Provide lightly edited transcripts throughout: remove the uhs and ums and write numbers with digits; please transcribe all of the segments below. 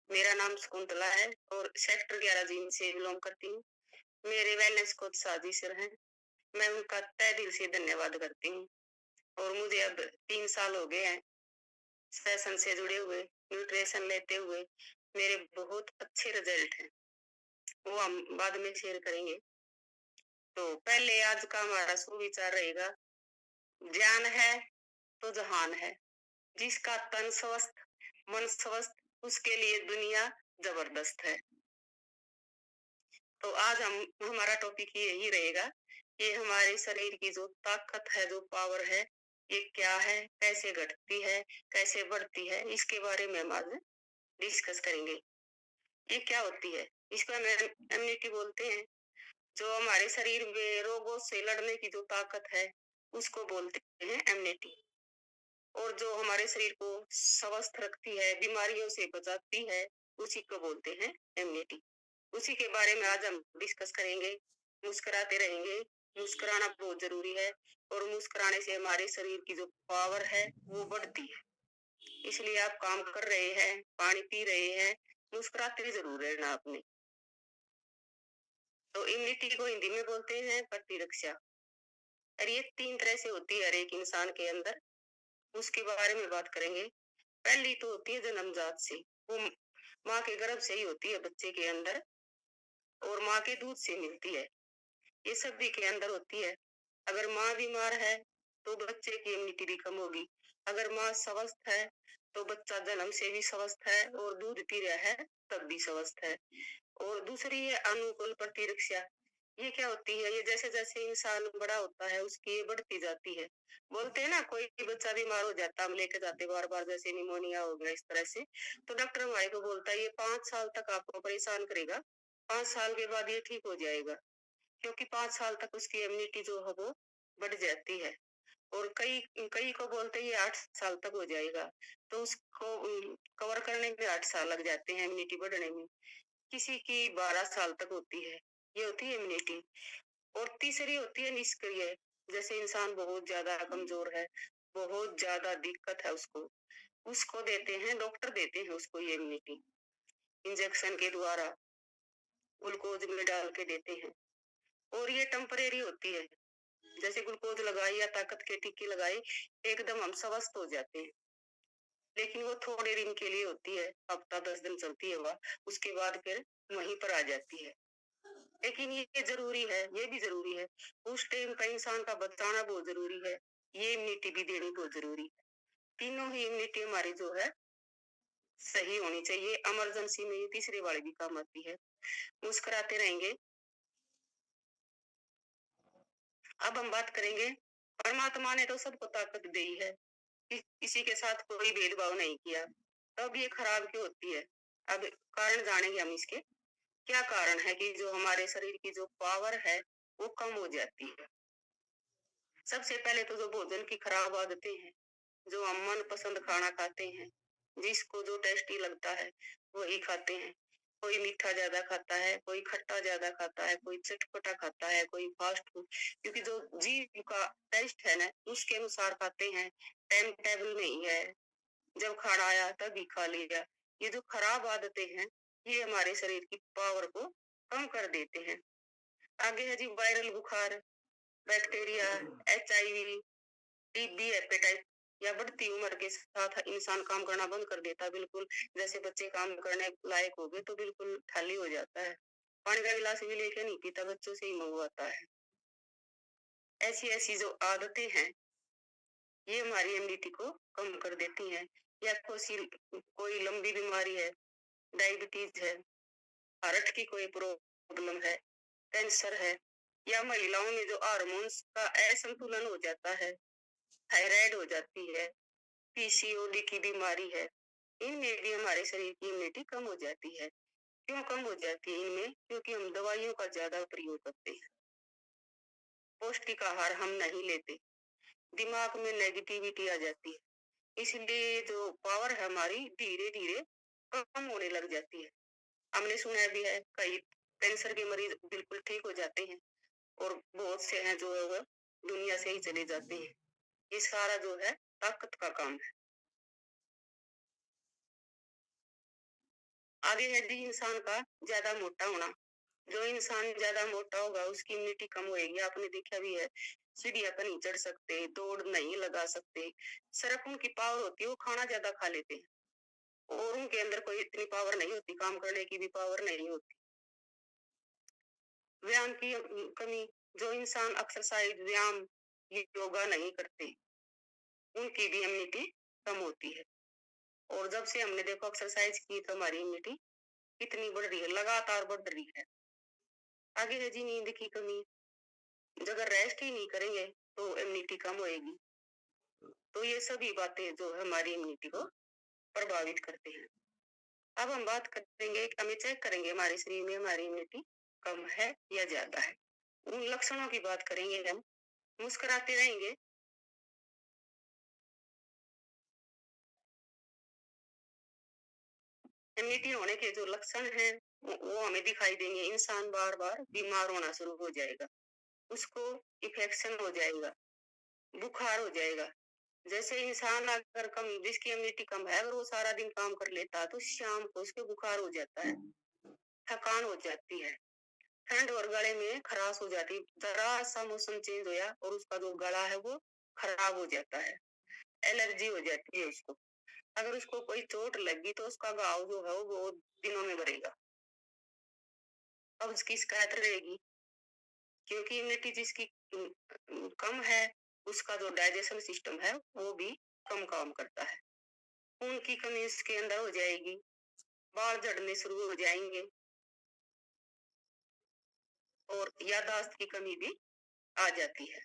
मेरा नाम शकुंतला है और सेक्टर 11 जींद से बिलोंग करती हूँ। मेरे वेलनेस कोच साजी सर हैं। मैं उनका तहे दिल से धन्यवाद करती हूँ और मुझे अब 3 साल हो गए हैं सेशन से जुड़े हुए, न्यूट्रिशन लेते हुए। मेरे बहुत अच्छे रिजल्ट हैं, वो हम बाद में शेयर करेंगे। तो पहले आज का हमारा सुविचार रहेगा, ज्ञान है तो जहान है। जिसका तन स्वस्थ, मन स्वस्थ, उसके लिए दुनिया जबरदस्त है। तो आज हमारा टॉपिक यही रहेगा कि हमारे शरीर की जो ताकत है, जो पावर है, ये क्या है, कैसे घटती है, कैसे बढ़ती है, इसके बारे में हम आज डिस्कस करेंगे। ये क्या होती है? इसको हम इम्यूनिटी बोलते हैं। जो हमारे शरीर में रोगों से लड़ने की जो ताकत है, उसको बोलते हैं इम्यूनिटी। और जो हमारे शरीर को स्वस्थ रखती है, बीमारियों से बचाती है, उसी को बोलते हैं इम्यूनिटी। उसी के बारे में आज हम डिस्कस करेंगे। मुस्कुराते रहेंगे। मुस्कुराना बहुत जरूरी है और मुस्कुराने से हमारे शरीर की जो पावर है वो बढ़ती है। इसलिए आप काम कर रहे हैं, पानी पी रहे हैं, मुस्कुराते जरूर रहना आपने। तो इम्यूनिटी को हिंदी में बोलते हैं प्रतिरक्षा। और ये 3 तरह से होती है हर एक इंसान के अंदर। उसके बारे में बात करेंगे। पहली तो होती है जन्मजात से, वो माँ के गर्भ से ही होती है बच्चे के अंदर और माँ के दूध से मिलती है। ये सभी के अंदर होती है। अगर माँ बीमार है तो बच्चे की इम्यूनिटी भी कम होगी। अगर माँ स्वस्थ है तो बच्चा जन्म से भी स्वस्थ है और दूध पी रहा है तब भी स्वस्थ है। और दूसरी है अनुकूल प्रतिरक्षा। ये क्या होती है? ये जैसे जैसे इंसान बड़ा होता है उसकी ये बढ़ती जाती है। बोलते हैं ना, कोई भी बच्चा बीमार हो जाता, हम लेके जाते बार बार, जैसे निमोनिया हो गया इस तरह से, तो डॉक्टर हमारे को बोलता है ये 5 साल तक आपको परेशान करेगा, 5 साल के बाद ये ठीक हो जाएगा। क्योंकि 5 साल तक उसकी इम्यूनिटी जो है वो बढ़ जाती है। और कई कई को बोलते हैं ये 8 साल तक हो जाएगा, तो उसको कवर करने में 8 साल लग जाते हैं इम्यूनिटी बढ़ने में। किसी की 12 साल तक होती है। ये होती है इम्यूनिटी। और तीसरी होती है निष्क्रिय। जैसे इंसान बहुत ज्यादा कमजोर है, बहुत ज्यादा दिक्कत है उसको, उसको देते हैं, डॉक्टर देते हैं उसको ये इम्यूनिटी, इंजेक्शन के द्वारा ग्लूकोज में डाल के देते हैं। और ये टेम्परेरी होती है। जैसे ग्लूकोज लगाई या ताकत के टीके लगाए, एकदम हम स्वस्थ हो जाते हैं। लेकिन वो थोड़े दिन के लिए होती है, हफ्ता 10 दिन चलती है वह, उसके बाद फिर वहीं पर आ जाती है। लेकिन ये जरूरी है, ये भी जरूरी है, उस टाइम का इंसान का बचाना बहुत जरूरी है। ये इम्यूनिटी भी देनी बहुत जरूरी है। तीनों ही इम्यूनिटी हमारी जो है सही होनी चाहिए। इमरजेंसी में ये तीसरी वाली भी काम आती है। मुस्कुराते रहेंगे। अब हम बात करेंगे, परमात्मा ने तो सबको ताकत दी है, किसी के साथ कोई भेदभाव नहीं किया, तब ये खराब क्यों होती है? अब कारण जानेंगे हम इसके। क्या कारण है कि जो हमारे शरीर की जो पावर है वो कम हो जाती है? सबसे पहले तो जो भोजन की खराब आदतें हैं, जो हम मन पसंद खाना खाते हैं, जिसको जो टेस्टी लगता है वही खाते हैं। कोई मीठा ज्यादा खाता है, कोई खट्टा ज्यादा खाता है, कोई चटपटा खाता है, कोई फास्ट फूड, क्योंकि जो जीभ का टेस्ट है ना उसके अनुसार खाते हैं। टाइम टेबल नहीं है, जब खाना आया तभी खा लिया। ये जो खराब आदतें हैं ये हमारे शरीर की पावर को कम कर देते हैं। आगे है जी वायरल बुखार, बैक्टीरिया, HIV, टीबी, हेपेटाइट, या बढ़ती उम्र के साथ इंसान काम करना बंद कर देता है बिल्कुल। जैसे बच्चे काम करने लायक हो गए तो बिल्कुल खाली हो जाता है, पानी का गिलास भी लेके नहीं पीता, बच्चों से ही मंगवाता है। ऐसी ऐसी जो आदतें हैं ये हमारी इम्यूनिटी को कम कर देती हैं। या कोई लंबी बीमारी है, डायबिटीज है, हार्ट की कोई प्रॉब्लम है, कैंसर है, या महिलाओं में जो हार्मोन्स का असंतुलन हो जाता है, थायराइड हो जाती है, PCOD की बीमारी है, इनमें भी हमारे शरीर की इम्यूनिटी कम हो जाती है। क्यों कम हो जाती है इनमें? क्योंकि हम दवाइयों का ज्यादा प्रयोग करते हैं, पौष्टिक आहार हम नहीं लेते, दिमाग में नेगेटिविटी आ जाती है। इसलिए जो पावर है हमारी धीरे धीरे कम होने लग जाती है। हमने सुना भी है कई कैंसर के मरीज बिल्कुल ठीक हो जाते हैं और बहुत से हैं जो है वो दुनिया से ही चले जाते हैं। ये सारा जो है ताकत का काम है। आगे है जी इंसान का ज्यादा मोटा होना। जो इंसान ज्यादा मोटा होगा उसकी इम्यूनिटी कम होएगी। आपने देखा भी है, सीढ़ियां पर नहीं चढ़ सकते, दौड़ नहीं लगा सकते। सिर्फ उनकी पावर होती है वो खाना ज्यादा खा लेते हैं, और उनके अंदर कोई इतनी पावर नहीं होती, काम करने की भी पावर नहीं होती। व्यायाम की कमी। जो इंसान एक्सरसाइज, व्यायाम, योगा नहीं करते, उनकी भी इम्यूनिटी कम होती है। और जब से हमने देखो एक्सरसाइज की तो हमारी इम्यूनिटी कितनी बढ़ रही है, लगातार बढ़ रही है। आगे है जी नींद की कमी। अगर रेस्ट ही नहीं करेंगे तो इम्यूनिटी कम होएगी। तो ये सभी बातें जो है हमारी इम्यूनिटी को प्रभावित करते हैं। अब हम बात करेंगे, हमें चेक करेंगे हमारे शरीर में हमारी इम्यूनिटी कम है या ज्यादा है। उन लक्षणों की बात करेंगे हम। मुस्कुराते रहेंगे, इम्यूनिटी होने के जो लक्षण हैं वो हमें दिखाई देंगे। इंसान बार बार बीमार होना शुरू हो जाएगा, उसको इन्फेक्शन हो जाएगा, बुखार हो जाएगा। जैसे इंसान अगर कम, जिसकी इम्यूनिटी कम है, अगर वो सारा दिन काम कर लेता है तो शाम को उसको बुखार हो जाता है, थकान हो जाती है, ठंड और गले में खराश हो जाती है। जरा सा मौसम चेंज होया और उसका जो गला है वो खराब हो जाता है, एलर्जी हो जाती है उसको। अगर उसको कोई चोट लगी तो उसका घाव जो है वो दिनों में भरेगा। अब उसकी शिकायत रहेगी, क्योंकि इम्यूनिटी जिसकी कम है उसका जो डाइजेशन सिस्टम है वो भी कम काम करता है। खून की कमी उसके अंदर हो जाएगी, बाल झड़ने शुरू हो जाएंगे, और याददाश्त की कमी भी आ जाती है।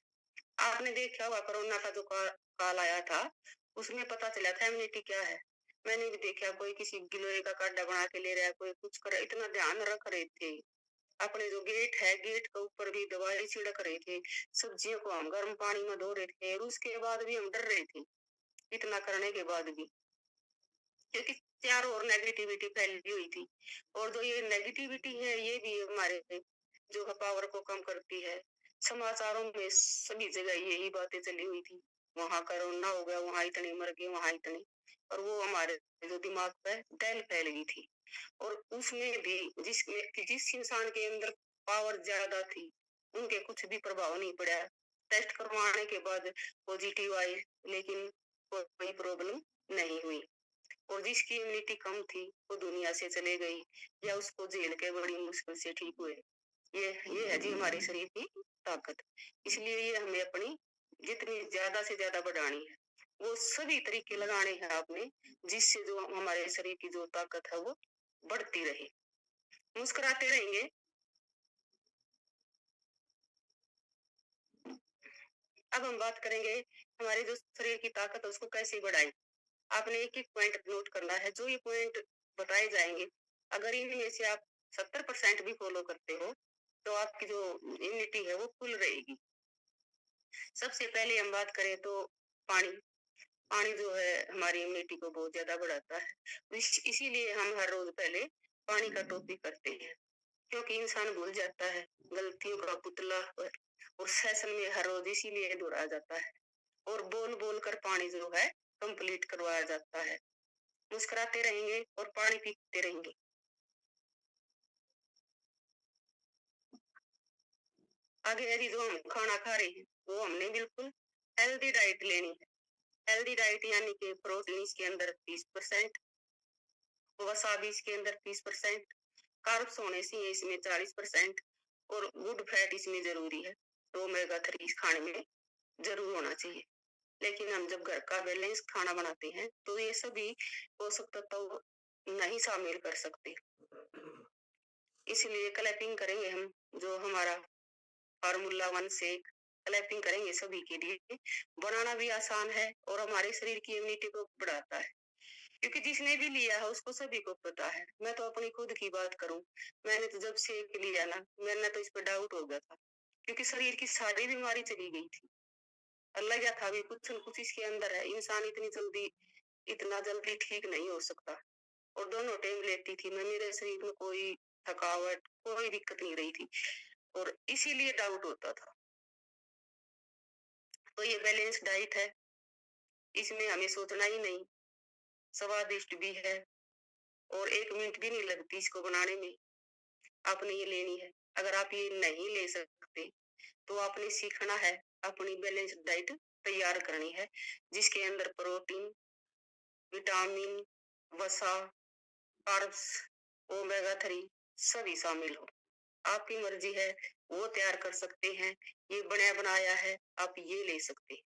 आपने देखा होगा कोरोना का जो काल आया था, उसमें पता चला था इम्यूनिटी क्या है। मैंने भी देखा कोई किसी गिलोय का काढ़ा बना के ले रहा है, कोई कुछ कर, इतना ध्यान रख रहे थे। अपने जो गेट है, गेट के ऊपर भी दवाई छिड़क रहे थे, सब्जियों को हम गर्म पानी में धो रहे थे, और उसके बाद भी हम डर रहे थे, इतना करने के बाद भी, क्योंकि चारों ओर नेगेटिविटी फैली हुई थी। और जो ये नेगेटिविटी है ये भी हमारे जो है पावर को कम करती है। समाचारों में सभी जगह यही बातें चली हुई थी, वहां कोरोना हो गया, वहां इतने मर गए, वहां इतने, और वो हमारे जो दिमाग पे डैल फैल गई थी। और उसमें भी जिस इंसान के अंदर पावर ज्यादा थी उनके कुछ भी प्रभाव नहीं पड़ा। टेस्ट करवाने के बाद पॉजिटिव आई, लेकिन कोई प्रॉब्लम नहीं हुई। और जिसकी इम्यूनिटी कम थी वो दुनिया से चले गई, या उसको झेल के बड़ी मुश्किल से ठीक हुए। ये है जी हमारे शरीर की ताकत। इसलिए ये हमें अपनी जितनी ज्यादा से ज्यादा बढ़ानी है, वो सभी तरीके लगाने हैं आपने, जिससे जो हमारे शरीर की जो ताकत है वो बढ़ती रहे। मुस्कुराते रहेंगे। अब हम बात करेंगे हमारे जो शरीर की ताकत है उसको कैसे बढ़ाएं। आपने एक एक पॉइंट नोट करना है, जो ये पॉइंट बताए जाएंगे, अगर इनमें से आप 70% भी फॉलो करते हो तो आपकी जो इम्यूनिटी है वो फुल रहेगी। सबसे पहले हम बात करें तो पानी। पानी जो है हमारी इम्यूनिटी को बहुत ज्यादा बढ़ाता है। इसीलिए हम हर रोज पहले पानी का टॉपिक करते हैं, क्योंकि इंसान भूल जाता है, गलतियों का पुतला, और सेशन में हर रोज इसीलिए दोहराया जाता है, और बोल बोल कर पानी जो है कंप्लीट करवाया जाता है। मुस्कुराते रहेंगे और पानी पीते रहेंगे। आगे यदि जो हम खाना खा रहे हैं वो हमने बिल्कुल हेल्दी डाइट लेनी है। हेल्दी डाइट यानी कि प्रोटीन इसके अंदर 30%, वसा भी इसके अंदर 30%, कार्ब्स होने से इसमें 40%, और गुड फैट इसमें जरूरी है। तो ओमेगा 3 खाने में जरूर होना चाहिए। लेकिन हम जब घर का बैलेंस खाना बनाते हैं तो ये सभी पोषक तत्व नहीं शामिल कर सकते। इसलिए क्लैपिंग करेंगे हम, जो हमारा फार्मूला 1 से क्लैपिंग करेंगे सभी के लिए। बनाना भी आसान है और हमारे शरीर की इम्यूनिटी को बढ़ाता है, क्योंकि जिसने भी लिया है उसको सभी को पता है। मैं तो अपनी खुद की बात करूं, मैंने तो जब से लिया ना, मैंने तो इस पर डाउट हो गया था, क्योंकि शरीर की सारी बीमारी चली गई थी। अल्लाह क्या था भी कुछ न कुछ इसके अंदर है, इंसान इतना जल्दी ठीक नहीं हो सकता। और दोनों टाइम लेती थी मैं, मेरे शरीर में कोई थकावट, कोई दिक्कत नहीं रही थी, और इसीलिए डाउट होता था। तो ये बैलेंस डाइट है, इसमें हमें सोचना ही नहीं, स्वादिष्ट भी है, और 1 मिनट भी नहीं लगती इसको बनाने में। आपने ये लेनी है। अगर आप ये नहीं ले सकते तो आपने सीखना है, अपनी बैलेंस डाइट तैयार करनी है, जिसके अंदर प्रोटीन, विटामिन, वसा, कार्ब्स, ओमेगा 3 सभी शामिल हो। आपकी मर्जी है, वो तैयार कर सकते हैं। ये बना बनाया है, आप ये ले सकते हैं।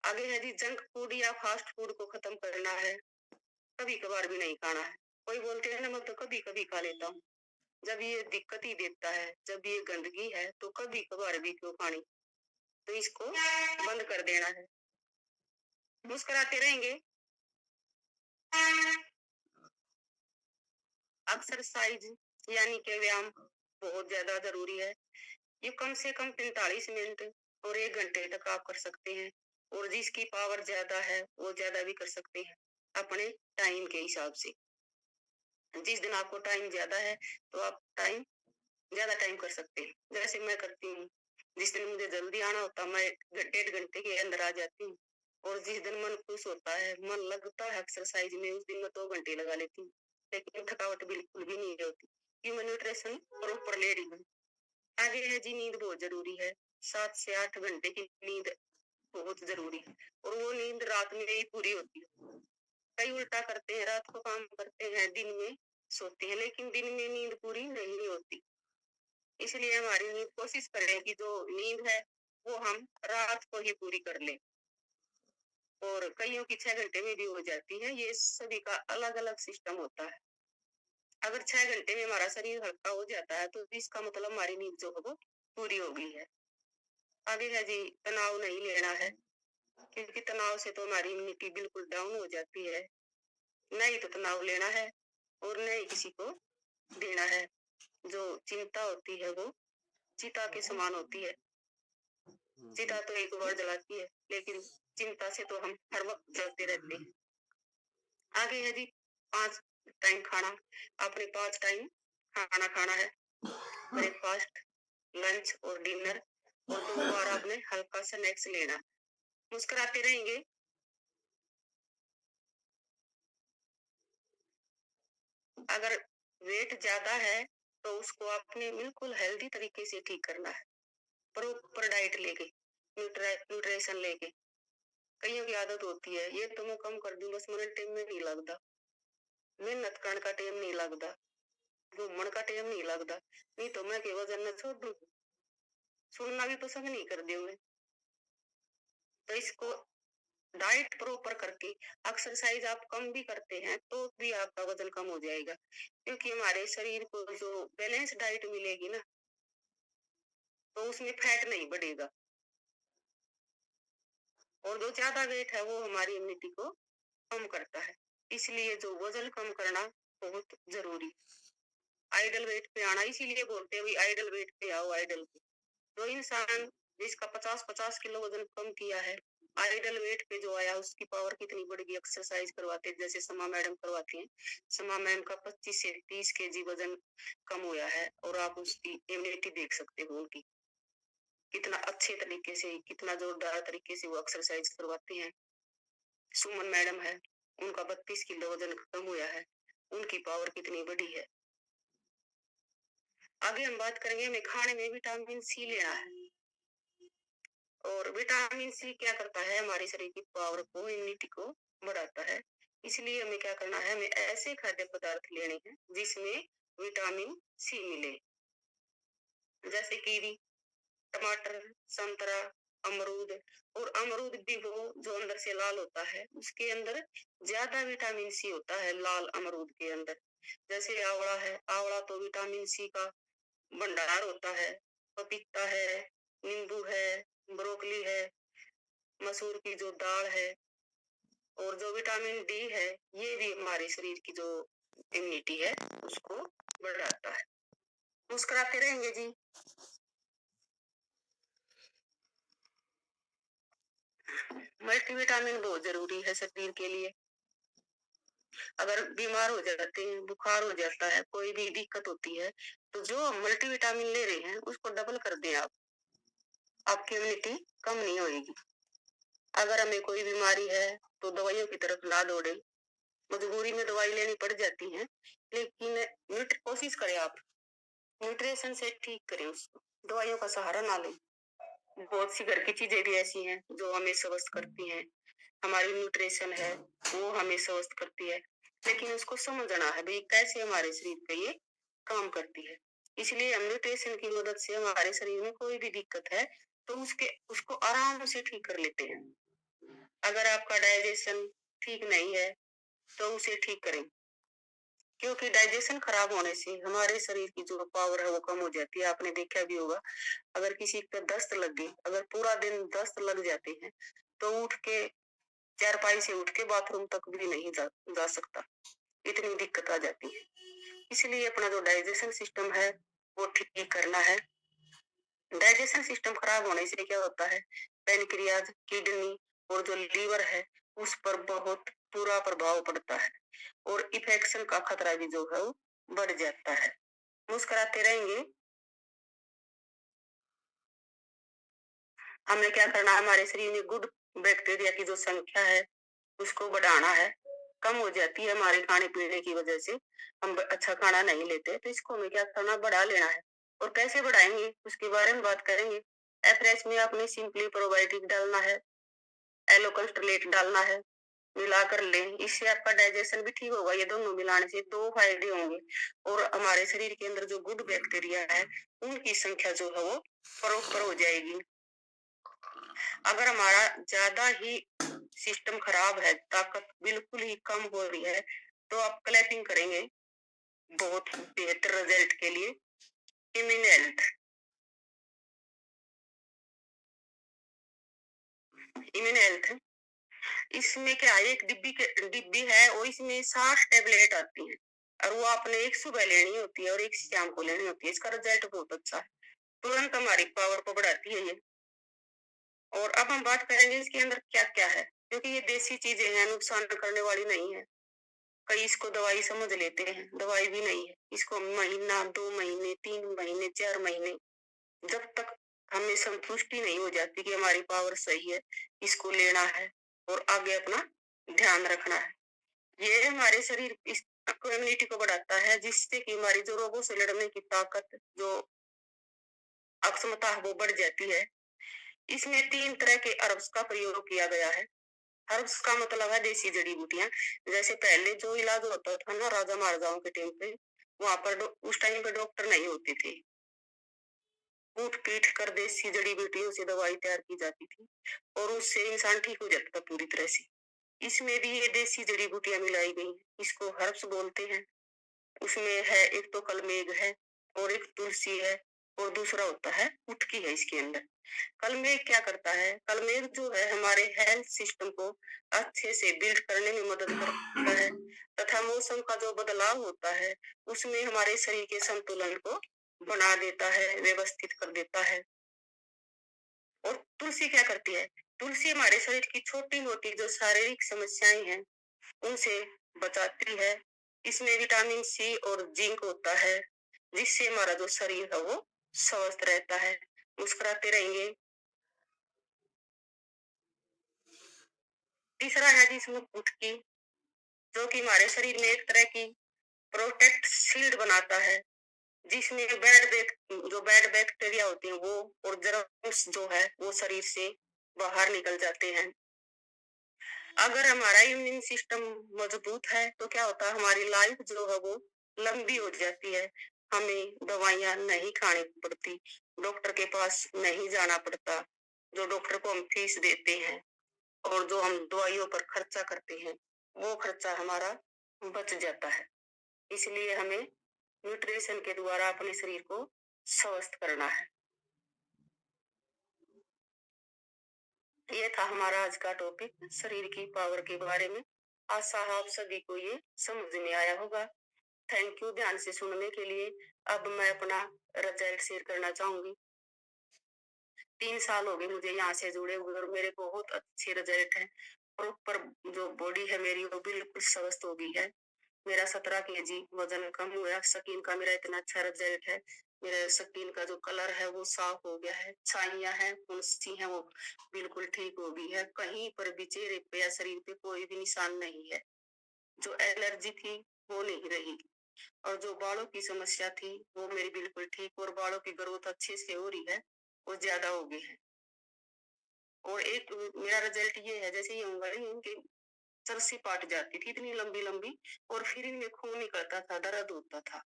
आगे है जी, जंक फूड या फास्ट फूड को खत्म करना है। कभी कभार भी नहीं खाना है। कोई बोलते हैं ना, मैं तो कभी कभी खा लेता हूँ। जब ये दिक्कत ही देता है, जब ये गंदगी है, तो कभी कभार भी क्यों खानी। तो इसको बंद कर देना है। मुस्कुराते रहेंगे। एक्सरसाइज यानी कि व्यायाम बहुत ज्यादा जरूरी है। ये कम से कम 45 मिनट और 1 घंटे तक आप कर सकते हैं। और जिसकी पावर ज्यादा है वो ज्यादा भी कर सकते हैं, अपने टाइम के हिसाब से। जिस दिन आपको टाइम ज्यादा है तो आप ज्यादा टाइम कर सकते हैं, जैसे मैं करती हूँ। जिस दिन मुझे जल्दी आना होता मैं 1.5 घंटे के अंदर आ जाती हूँ। और जिस दिन मन खुश होता है, मन लगता है एक्सरसाइज में, उस दिन मैं 2 घंटे लगा लेती हूँ। लेकिन थकावट बिल्कुल भी नहीं होती, ह्यूमन न्यूट्रिशन प्रॉपर ले रही हूँ। आगे है जी, नींद बहुत जरूरी है। 7 से 8 घंटे की नींद बहुत जरूरी है, और वो नींद रात में ही पूरी होती है। कई उल्टा करते हैं, रात को काम करते हैं, दिन में सोते हैं, लेकिन दिन में नींद पूरी नहीं होती। इसलिए हमारी नींद, कोशिश करें कि जो नींद है वो हम रात को ही पूरी कर लें। और कईयों की 6 घंटे में भी हो जाती है, ये सभी का अलग अलग सिस्टम होता है। अगर 6 घंटे में हमारा शरीर हल्का हो जाता है तो इसका मतलब हमारी नींद जो है वो पूरी हो गई है। आगे है जी, तनाव नहीं लेना है, क्योंकि तनाव से तो हमारी इम्यूनिटी बिल्कुल डाउन हो जाती है। नहीं तो तनाव लेना है और नहीं किसी को देना है। जो चिंता होती है वो चिता के समान होती है। चिता तो एक बार जलाती है, लेकिन चिंता से तो हम हर वक्त जलते रहते हैं। आगे है जी, 5 टाइम खाना। आपने 5 टाइम खाना खाना है। ब्रेकफास्ट, लंच और डिनर, और 2 बार आपने हल्का सा स्नैक्स लेना। मुस्कुराते रहेंगे। अगर वेट ज्यादा है तो उसको आपने बिल्कुल हेल्दी तरीके से ठीक करना है, प्रॉपर डाइट लेके, न्यूट्रिशन लेके। कईयों की आदत होती है, ये तो मैं कम कर दूं, बस मेरे टाइम में नहीं लगता, मेहनत करने का टाइम नहीं लगता, घूमने का टाइम नहीं लगता, नहीं तो मैं के वजन न छोड़ दूं। सुनना भी पसंद नहीं कर दी मैं। तो इसको डाइट प्रॉपर करके, एक्सरसाइज आप कम भी करते हैं तो भी आपका वजन कम हो जाएगा, क्योंकि हमारे शरीर को जो बैलेंस डाइट मिलेगी ना, तो उसमें फैट नहीं बढ़ेगा। और जो ज्यादा वेट है वो हमारी इम्यूनिटी को कम करता है। इसलिए जो वजन कम करना बहुत जरूरी। आइडल वेट पे आना, इसीलिए बोलते हैं आइडल वेट पे आओ, आइडल पे। जो इंसान जिसका 50-50 किलो वजन कम किया है, आइडल वेट पे जो आया, उसकी पावर कितनी बढ़ गई एक्सरसाइज करवाते, जैसे समा मैडम करवाती हैं। समा मैम का 25 से 30 केजी वजन कम हुआ है, और आप उसकी इम्यूनिटी देख सकते हो उनकी, कितना अच्छे तरीके से, कितना जोरदार तरीके से वो एक्सरसाइज करवाते हैं। सुमन मैडम है, उनका 32 किलो वजन कम हुआ है, उनकी पावर कितनी बड़ी है। आगे हम बात करेंगे, हमें खाने में विटामिन सी लेना है। और विटामिन सी क्या करता है, हमारे शरीर की पावर को, इम्यूनिटी को बढ़ाता है। इसलिए हमें क्या करना है, हमें ऐसे खाद्य पदार्थ लेने हैं जिसमें विटामिन सी मिले, जैसे कीवी, टमाटर, संतरा, अमरूद। और अमरूद भी वो जो अंदर से लाल होता है, उसके अंदर ज्यादा विटामिन सी होता है, लाल अमरूद के अंदर। जैसे आवड़ा है, आवड़ा तो विटामिन सी का भंडार होता है। पपीता है, नींबू है, ब्रोकली है, मसूर की जो दाल है, और जो विटामिन डी है, ये भी हमारे शरीर की जो इम्यूनिटी है उसको बढ़ाता है। मुस्कुराते रहेंगे जी। मल्टीविटामिन बहुत जरूरी है शरीर के लिए। अगर बीमार हो जाते हैं, बुखार हो जाता है, कोई भी दिक्कत होती है, तो जो हम मल्टीविटामिन ले रहे हैं उसको डबल कर दें आप, आपकी इम्यूनिटी कम नहीं होगी। अगर हमें कोई बीमारी है तो दवाइयों की तरफ ना दौड़े, मजबूरी में दवाई लेनी पड़ जाती है, लेकिन कोशिश करें आप न्यूट्रिशन से ठीक करें उसको, दवाइयों का सहारा ना लें। बहुत सी घर की चीजें भी ऐसी हैं जो हमें स्वस्थ करती हैं, हमारी न्यूट्रिशन है वो हमें स्वस्थ करती है, लेकिन उसको समझना है भाई कैसे हमारे शरीर पे ये काम करती है। इसलिए हम न्यूट्रिशन की मदद से हमारे शरीर में कोई भी दिक्कत है तो उसको आराम से ठीक कर लेते हैं। अगर आपका डाइजेशन ठीक नहीं है तो उसे ठीक करें, क्योंकि डाइजेशन खराब होने से हमारे शरीर की जो पावर है वो कम हो जाती है। आपने देखा भी होगा, अगर किसी को दस्त लग गई, अगर पूरा दिन दस्त लग जाते हैं तो उठ के चारपाई से उठ के बाथरूम तक भी नहीं जा सकता, इतनी दिक्कत आ जाती है। इसलिए अपना जो डाइजेशन सिस्टम है वो ठीक करना है। डाइजेशन सिस्टम खराब होने से क्या होता है, पेनक्रियाज, किडनी और जो लीवर है उस पर बहुत बुरा प्रभाव पड़ता है और इन्फेक्शन का खतरा भी जो है वो बढ़ जाता है। मुस्कुराते रहेंगे। हमें क्या करना है, हमारे शरीर में गुड बैक्टीरिया की जो संख्या है उसको बढ़ाना है। कम हो जाती है हमारे खाने पीने की वजह से, हम अच्छा खाना नहीं लेते, तो इसको हमें क्या करना, बढ़ा लेना है। और कैसे बढ़ाएंगे उसके बारे में बात करेंगे। एफ्रेश में आपने सिंपली प्रोबायोटिक डालना है, एलोकस्ट्रेलेट डालना है, मिलाकर लें, इससे आपका डाइजेशन भी ठीक होगा। ये दोनों मिलाने से दो फायदे होंगे और हमारे शरीर के अंदर जो गुड बैक्टीरिया है उनकी संख्या जो है वो प्रॉपर हो जाएगी। अगर हमारा ज्यादा ही सिस्टम खराब है, ताकत बिल्कुल ही कम हो रही है, तो आप क्लैपिंग करेंगे बहुत बेहतर रिजल्ट के लिए। इम्यून हेल्थ, इम्यून हेल्थ इसमें क्या है, एक डिब्बी है और इसमें 60 टैबलेट आती हैं और वो आपने एक सुबह लेनी होती है और एक शाम को लेनी होती है। इसका रिजल्ट बहुत अच्छा है, तुरंत हमारी पावर को बढ़ाती है ये। और अब हम बात करेंगे इसके अंदर क्या क्या है, क्योंकि ये देसी चीजें हैं, नुकसान करने वाली नहीं है। कई इसको दवाई समझ लेते हैं, दवाई भी नहीं है। इसको महीना, 2 महीने, 3 महीने, 4 महीने, जब तक हमें संतुष्टि नहीं हो जाती कि हमारी पावर सही है, इसको लेना है और आगे अपना ध्यान रखना है। ये हमारे शरीर इस इम्यूनिटी को बढ़ाता है, जिससे कि हमारी जो रोगों से लड़ने की ताकत, जो अक्षमता है वो बढ़ जाती है। इसमें 3 तरह के हर्ब्स का प्रयोग किया गया है। हर्ब्स का मतलब है देसी जड़ी बूटियां। जैसे पहले जो इलाज होता था ना राजा महाराजाओं के टाइम पे, वहां पर उस टाइम पे डॉक्टर नहीं होते थे, कूट पीट कर देसी जड़ी बूटियों से दवाई तैयार की जाती थी और उससे इंसान ठीक हो जाता था पूरी तरह से। इसमें भी ये देसी जड़ी बूटियां मिलाई गई, इसको हर्ब्स बोलते हैं। उसमें है एक तो कलमेघ है और एक तुलसी है और दूसरा होता है उटकी है इसके अंदर। कलमेघ क्या करता है, कलमेघ जो है हमारे हेल्थ सिस्टम को अच्छे से बिल्ड करने में मदद करता है तथा मौसम का जो बदलाव होता है उसमें हमारे शरीर के संतुलन को बना देता है, व्यवस्थित कर देता है। और तुलसी क्या करती है, तुलसी हमारे शरीर की छोटी मोटी जो शारीरिक समस्याएं हैं उनसे बचाती है। इसमें विटामिन सी और जिंक होता है, जिससे हमारा जो शरीर है वो स्वस्थ रहता है। मुस्कुराते रहेंगे। तीसरा है जिसमें गुटकी, जो कि हमारे शरीर में एक तरह की प्रोटेक्ट शील्ड बनाता है, जिसमें जो बैड बैक्टीरिया होते हैं वो और जर्म्स जो है वो शरीर से बाहर निकल जाते हैं। अगर हमारा इम्यून सिस्टम मजबूत है तो क्या होता है, हमारी लाइफ जो है वो लंबी हो जाती है। हमें दवाइयां नहीं खानी पड़ती, डॉक्टर के पास नहीं जाना पड़ता। जो डॉक्टर को हम फीस देते हैं और जो हम दवाइयों पर खर्चा करते हैं वो खर्चा हमारा बच जाता है। इसलिए हमें न्यूट्रिशन के द्वारा अपने शरीर को स्वस्थ करना है। ये था हमारा आज का टॉपिक, शरीर की पावर के बारे में। आशा है आप सभी को ये समझ में आया होगा। थैंक यू ध्यान से सुनने के लिए। अब मैं अपना रिजल्ट शेयर करना चाहूंगी। 3 साल हो गए मुझे यहाँ से जुड़े हुए और मेरे बहुत अच्छे रिजल्ट है। प्रॉपर जो बॉडी है मेरी वो बिल्कुल स्वस्थ हो गई है। मेरा 17 kg वजन कम हुआ। स्किन का मेरा इतना अच्छा रिजल्ट है। मेरे स्किन का जो कलर है वो साफ हो गया है, छाइयां हैं, फुंसी हैं, वो बिल्कुल ठीक हो गई है। कहीं पर भी चेहरे पे या शरीर पे कोई भी निशान नहीं है। जो एलर्जी थी वो नहीं रही, और जो बालों की समस्या थी वो मेरी बिल्कुल ठीक, और बालों की ग्रोथ अच्छे से हो रही है, वो ज्यादा हो गई है। और एक मेरा रिजल्ट ये है, जैसे ये उंगली इनकी रस्सी पाट जाती थी इतनी लंबी लंबी, और फिर इनमें खून निकलता था, दर्द होता था।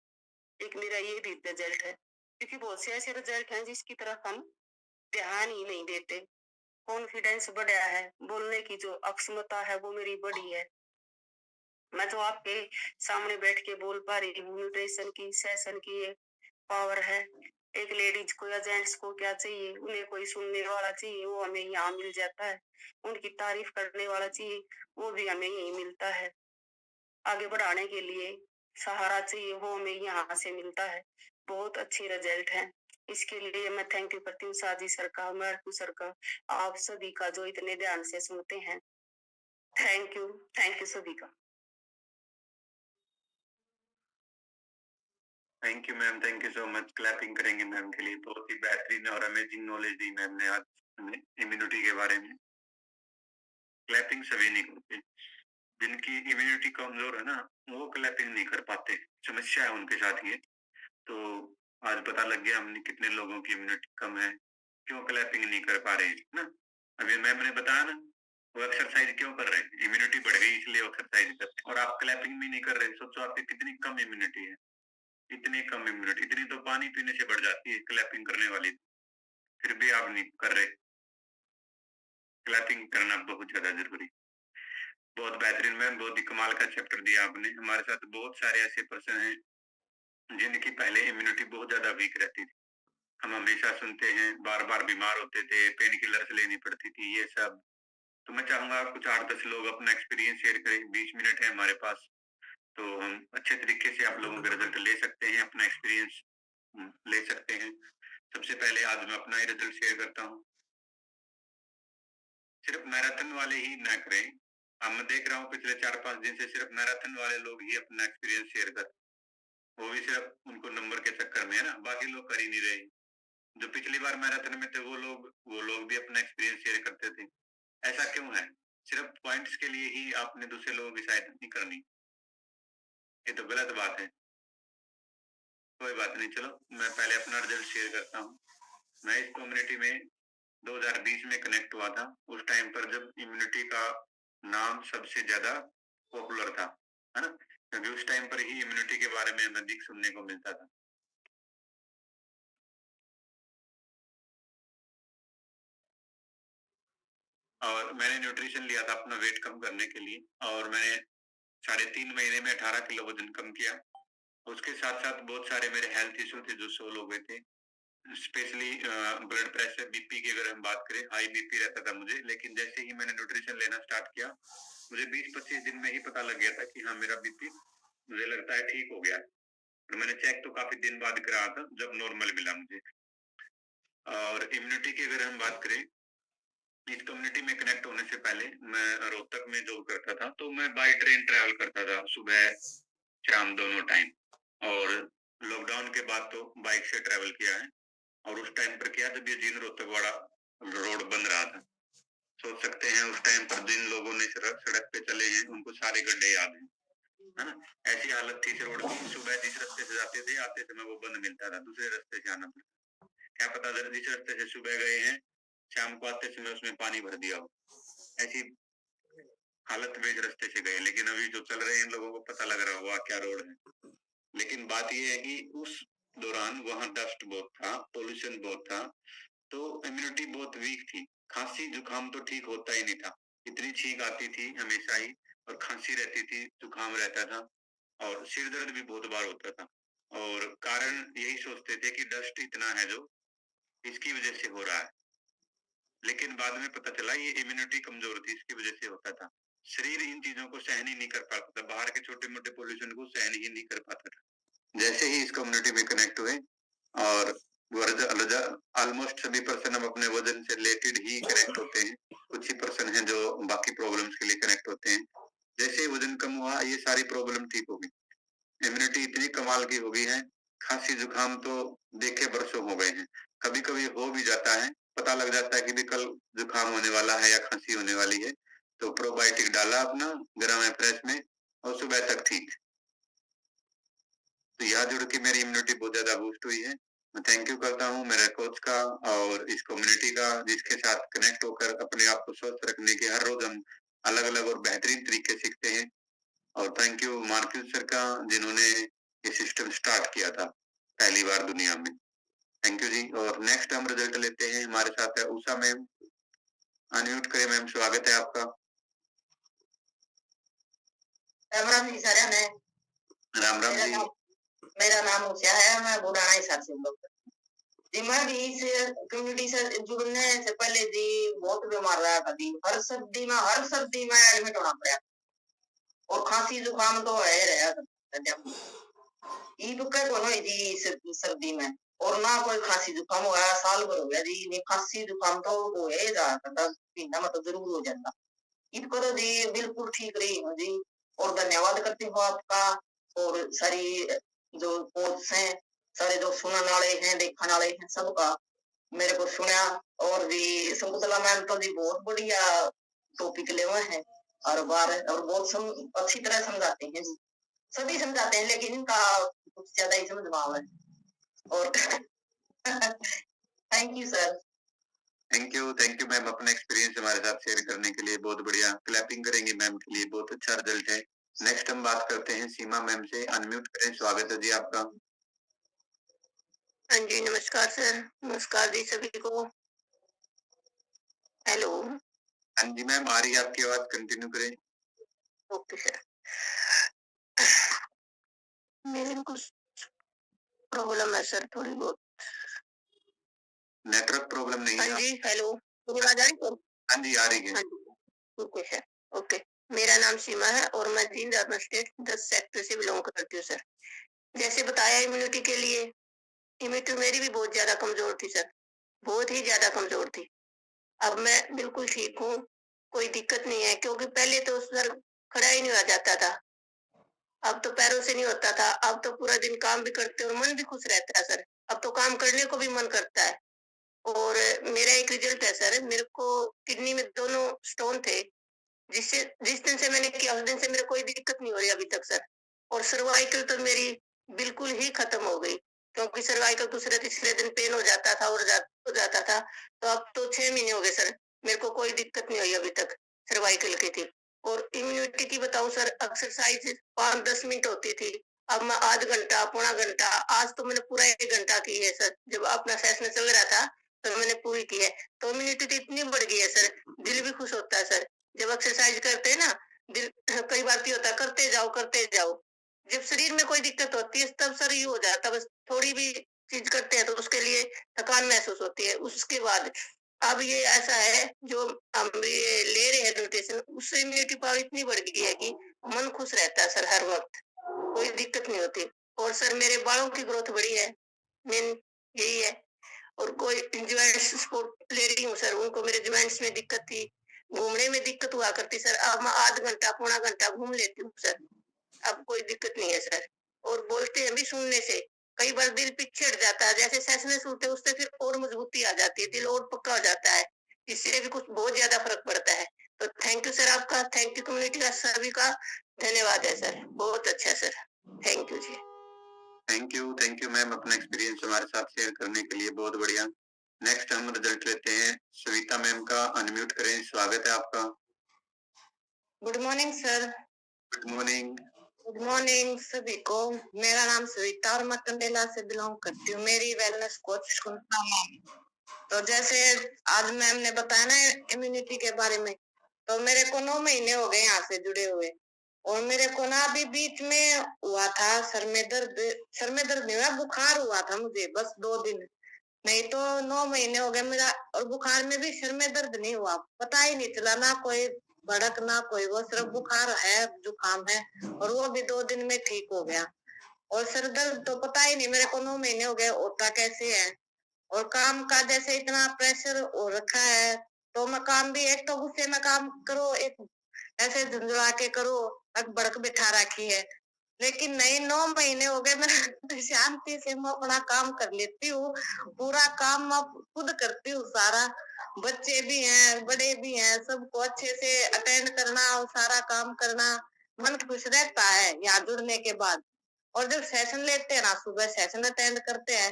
एक मेरा ये भी रिजल्ट है, क्योंकि बहुत से ऐसे रिजल्ट हैं जिसकी तरफ हम ध्यान ही नहीं देते। कॉन्फिडेंस बढ़ा है, बोलने की जो अक्षमता है वो मेरी बढ़ी है। मैं जो आपके सामने बैठ के बोल पा रही हूँ, न्यूट्रिशन की सेशन की ये पावर है। एक लेडीज को या जेंट्स को क्या चाहिए, उन्हें कोई सुनने वाला चाहिए, वो हमें यहाँ मिल जाता है। उनकी तारीफ करने वाला चाहिए, वो भी हमें यही मिलता है। आगे बढ़ाने के लिए सहारा चाहिए, वो हमें यहाँ से मिलता है। बहुत अच्छी रिजल्ट है। इसके लिए मैं थैंक यू करती हूँ साजी सर का, मरकू सर का, आप सभी का जो इतने ध्यान से सुनते हैं। थैंक यू सभी का। Thank you ma'am, thank you so much. Clapping करेंगे मैम के लिए, बहुत ही बेहतरीन और अमेजिंग नॉलेज दी मैम ने आज हमें इम्यूनिटी के बारे में। क्लैपिंग सभी नहीं करते, जिनकी इम्यूनिटी कमजोर है ना, वो क्लैपिंग नहीं कर पाते, समस्या है उनके साथ ये। तो आज पता लग गया हमने कितने लोगों की इम्यूनिटी कम है, क्यों क्लैपिंग नहीं कर पा रहे हैं ना। अभी मैम ने बताया ना, वो एक्सरसाइज क्यों कर रहे हैं, इम्यूनिटी बढ़ गई इसलिए एक्सरसाइज करते हैं, और आप क्लैपिंग भी नहीं कर रहे। सोचो आपकी कितनी कम इम्यूनिटी है, इतनी कम इम्यूनिटी, इतनी तो पानी पीने से बढ़ जाती है क्लैपिंग करने वाली, फिर भी आप नहीं कर रहे। क्लैपिंग करना बहुत ज्यादा जरूरी। बहुत बेहतरीन मैम, बहुत ही कमाल का चैप्टर दिया आपने। हमारे साथ बहुत सारे ऐसे पर्सन हैं जिनकी पहले इम्यूनिटी बहुत ज्यादा वीक रहती थी, हम हमेशा सुनते हैं बार बार बीमार होते थे, पेन किलर्स लेनी पड़ती थी, ये सब। तो मैं चाहूंगा कुछ 8-10 लोग अपना एक्सपीरियंस शेयर करें, 20 मिनट है हमारे पास, तो हम अच्छे तरीके से आप लोगों के रिजल्ट ले सकते हैं, अपना एक्सपीरियंस ले सकते हैं। सबसे पहले आज मैं अपना ही रिजल्ट शेयर करता हूँ। सिर्फ मैराथन वाले ही ना करें, अब मैं देख रहा हूँ पिछले 4-5 दिन से सिर्फ मैराथन वाले लोग ही अपना एक्सपीरियंस शेयर कर, वो भी सिर्फ उनको नंबर के चक्कर में है ना, बाकी लोग कर ही नहीं रहे। जो पिछली बार मैराथन में थे वो लोग भी अपना एक्सपीरियंस शेयर करते थे। ऐसा क्यों है? सिर्फ पॉइंट्स के लिए ही आपने दूसरे लोगों की सहायता नहीं करनी, ये तो गलत बात है। कोई बात नहीं, चलो मैं पहले अपना रिजल्ट शेयर करता हूँ। मैं इस कम्युनिटी में 2020 में कनेक्ट हुआ था, उस टाइम पर जब इम्यूनिटी का नाम सबसे ज्यादा पॉपुलर था, है ना, क्योंकि उस टाइम पर ही इम्यूनिटी के बारे में अधिक सुनने को मिलता था। और मैंने न्यूट्रिशन लिया था अपना वेट कम करने के लिए, और मैंने 3.5 महीने में 18 किलो वजन कम किया। उसके साथ साथ बहुत सारे मेरे हेल्थ इशू थे जो सोल्व हो गए थे, स्पेशली ब्लड प्रेशर, बीपी की अगर हम बात करें, हाई बीपी रहता था मुझे, लेकिन जैसे ही मैंने न्यूट्रिशन लेना स्टार्ट किया, मुझे 20-25 दिन में ही पता लग गया था कि हाँ मेरा बीपी मुझे लगता है ठीक हो गया। और मैंने चेक तो काफी दिन बाद करा था जब नॉर्मल मिला मुझे। और इम्यूनिटी की अगर हम बात करें, इस कम्युनिटी में कनेक्ट होने से पहले मैं रोहतक में जॉब करता था, तो मैं बाई ट्रेन ट्रैवल करता था सुबह शाम दोनों टाइम, और लॉकडाउन के बाद तो बाइक से ट्रैवल किया है। और उस टाइम पर क्या, जब ये जींद रोहतक वाला रोड बन रहा था, सोच सकते हैं उस टाइम पर जिन लोगों ने सड़क पे चले हैं उनको सारे गड्ढे याद हैं, है ना। ऐसी हालत थी इस रोड की, सुबह जिस रास्ते से जाते थे आते समय वो बंद मिलता था, दूसरे रास्ते से आना पड़ता। क्या पता जिस रास्ते से सुबह गए हैं शाम को आते समय उसमें पानी भर दिया हो, ऐसी हालत में इस रास्ते से गए। लेकिन अभी जो चल रहे हैं इन लोगों को पता लग रहा होगा क्या रोड है। लेकिन बात यह है कि उस दौरान वहां डस्ट बहुत था, पोल्यूशन बहुत था, तो इम्यूनिटी बहुत वीक थी। खांसी जुकाम तो ठीक होता ही नहीं था, इतनी छींक आती थी हमेशा ही, और खांसी रहती थी, जुकाम रहता था, और सिर दर्द भी बहुत बार होता था। और कारण यही सोचते थे कि डस्ट इतना है जो इसकी वजह से हो रहा है, लेकिन बाद में पता चला ये इम्यूनिटी कमजोर थी, इसकी वजह से होता था। शरीर इन चीजों को सहन ही नहीं कर पाता था, बाहर के छोटे मोटे पोल्यूशन को सहन ही नहीं कर पाता था। जैसे ही इस कम्युनिटी में कनेक्ट हुए, और ऑलमोस्ट सभी पर्सन अब अपने वजन से रिलेटेड ही कनेक्ट होते हैं, कुछ ही पर्सन हैं जो बाकी प्रॉब्लम्स के लिए कनेक्ट होते हैं। जैसे ही वजन कम हुआ ये सारी प्रॉब्लम ठीक हो गई। इम्यूनिटी इतनी कमाल की हो गई है, खांसी जुकाम तो देखे बरसों हो गए हैं। कभी कभी हो भी जाता है, पता लग जाता है कि भी कल जुकाम होने वाला है या खांसी होने वाली है, तो प्रोबायोटिक डाला अपना गर्म फ्रेश में, और सुबह तक ठीक। तो यहाँ जुड़ के मेरी इम्यूनिटी बहुत ज़्यादा बूस्ट हुई है। मैं थैंक यू करता हूँ मेरे कोच का और इस कम्युनिटी का, जिसके साथ कनेक्ट होकर अपने आप को स्वस्थ रखने के हर रोज हम अलग-अलग और बेहतरीन तरीके सीखते हैं। और थैंक यू मार्क्यूस सर का, जिन्होंने ये सिस्टम स्टार्ट किया था पहली बार दुनिया में। थैंक यू जी। और नेक्स्ट हम रिजल्ट लेते हैं, हमारे साथ है उषा मैम। अनम्यूट करें मैम, स्वागत है आपका। राम राम जी सारे ने। राम राम जी। मेरा नाम उषा है, मैं बुढ़ाना हिसाब से बोल जी। मैं भी इस कम्युनिटी से जुड़ने से पहले जी बहुत बीमार रहा था जी। हर सर्दी में एडमिट होना पड़ा और खांसी जुकाम तो है रहा। ईब का कोनो जी सर्दी में और ना कोई खांसी जुकाम हुआ, साल भर हो गया जी नहीं खांसी जुकाम तो हो जा 10 महीना मतलब जरूर हो जाता। इनको तो जी बिल्कुल ठीक रही हूँ जी। और धन्यवाद करती हूँ आपका और सारी जो कोच हैं, सारे जो सुनने वाले हैं, देखने वाले हैं, सबका मेरे को सुना। और भी शकुंतला मैम तो जी बहुत बढ़िया टॉपिक ले हुए हैं हर बार और बहुत अच्छी तरह समझाते हैं जी। सभी समझाते हैं लेकिन इनका कुछ ज्यादा ही समझ में आवा है। और thank you sir. Thank you ma'am, अपना एक्सपीरियंस हमारे साथ शेयर करने के लिए। बहुत बढ़िया, क्लैपिंग करेंगे मैम के लिए, बहुत अच्छा रिजल्ट है। नेक्स्ट हम बात करते हैं सीमा मैम से। अनम्यूट करें, स्वागत है जी आपका। हाँ जी, नमस्कार सर। नमस्कार जी सभी को। हेलो। हाँ जी मैम, आ रही है आपकी आवाज, कंटिन्यू करें। Okay sir. मेरे को कुछ प्रॉब्लम है सर, थोड़ी बहुत। नेटवर्क प्रॉब्लम नहीं है? हाँ जी, हेलो, मेरी आवाज आ रही है? हाँ जी, आ रही है। हाँ जी, ओके सर, ओके। मेरा नाम सीमा है और मैं जींद अर्बन स्टेट 10 सेक्टर से बिलोंग करती हूँ सर। जैसे बताया इम्यूनिटी के लिए, इम्यूनिटी मेरी भी बहुत ज्यादा कमजोर थी सर, बहुत ही ज्यादा कमजोर थी। अब मैं बिल्कुल ठीक हूँ, कोई दिक्कत नहीं है, क्योंकि पहले तो सर खड़ा ही नहीं हो जाता था, अब तो पैरों से नहीं होता था। अब तो पूरा दिन काम भी करते और मन भी खुश रहता है सर। अब तो काम करने को भी मन करता है। और मेरा एक रिजल्ट है सर, मेरे को किडनी में दोनों स्टोन थे, जिससे जिस दिन से मैंने किया उस दिन से मेरे कोई दिक्कत नहीं हो रही अभी तक सर। और सर्वाइकल तो मेरी बिल्कुल ही खत्म हो गई, क्योंकि सर्वाइकल दूसरे तीसरे दिन पेन हो जाता था और हो जाता था। तो अब तो 6 महीने हो गए सर, मेरे को कोई दिक्कत नहीं हुई अभी तक सर्वाइकल की थी। और इम्यूनिटी की बताऊं सर, एक्सरसाइज 5-10 मिनट होती थी, अब मैं आध घंटा पौना घंटा, आज तो मैंने पूरा 1 घंटा की है सर। जब अपना सेशन चल रहा था तो मैंने पूरी की है। तो इम्यूनिटी तो इतनी बढ़ गई है सर, दिल भी खुश होता है सर जब एक्सरसाइज करते हैं ना। दिल कई बार क्या होता है, करते जाओ, जब शरीर में कोई दिक्कत होती है तब सर ये हो जाता है, बस थोड़ी भी चीज करते हैं तो उसके लिए थकान महसूस होती है। उसके बाद अब ये ऐसा है जो हम ये ले रहे हैं न्यूट्रिशन, उससे इम्यूनिटी पावर इतनी बढ़ गई है कि मन खुश रहता है सर हर वक्त, कोई दिक्कत नहीं होती। और सर मेरे बालों की ग्रोथ बढ़ी है, मेन यही है। और कोई ज्वाइंट्स सपोर्ट ले रही हूँ सर, उनको मेरे ज्वाइंट्स में दिक्कत थी, घूमने में दिक्कत हुआ करती सर, अब मैं आध घंटा पौना घंटा घूम लेती हूँ सर, अब कोई दिक्कत नहीं है सर। और बोलते हैं भी सुनने से कई बार दिल पीछे हट जाता है, जैसे सेशने सुनते हैं उससे फिर और मजबूती आ जाती है, दिल और पक्का हो जाता है, इससे भी कुछ बहुत ज्यादा फर्क पड़ता है। तो थैंक यू सर आपका, थैंक यू कम्युनिटी का सभी का धन्यवाद है सर, बहुत अच्छा सर, थैंक यू जी। थैंक यू मैम, अपना एक्सपीरियंस हमारे साथ शेयर करने के लिए, बहुत बढ़िया। नेक्स्ट हम रिजल्ट लेते हैं सविता मैम का। अनम्यूट करें, स्वागत है आपका। Good morning sir. Good morning. Good morning सभी को। मेरा नाम सविता और मैं कंडेला से बिलोंग करती हूँ। मेरी वेलनेस कोच शकुंतला मैम। तो जैसे आज मैम ने बताया ना इम्यूनिटी के बारे में, तो मेरे को 9 महीने हो गए यहाँ से जुड़े हुए। और मेरे को ना अभी बीच में हुआ था सर में दर्द नहीं हुआ, बुखार हुआ था मुझे बस 2 दिन, नहीं तो 9 महीने हो गए मेरा। और बुखार में भी सिर में दर्द नहीं हुआ, पता ही नहीं चला, ना कोई भड़क ना कोई, वो सिर्फ बुखार है, जुकाम है, और वो भी 2 दिन में ठीक हो गया। और सर दर्द तो पता ही नहीं मेरे को 9 महीने हो गए होता कैसे है। और काम का जैसे इतना प्रेशर हो रखा है, तो मैं काम भी एक तो गुस्से में काम करो, एक ऐसे झुंझुला के करो, भड़क बिठा रखी है। लेकिन नहीं, 9 महीने हो गए मैं शांति से मैं अपना काम कर लेती हूँ, पूरा काम मैं खुद करती हूँ सारा। बच्चे भी हैं, बड़े भी हैं, सबको अच्छे से अटेंड करना और सारा काम करना। मन खुश रहता है यहाँ जुड़ने के बाद। और जब सेशन लेते हैं ना, सुबह सेशन अटेंड करते हैं,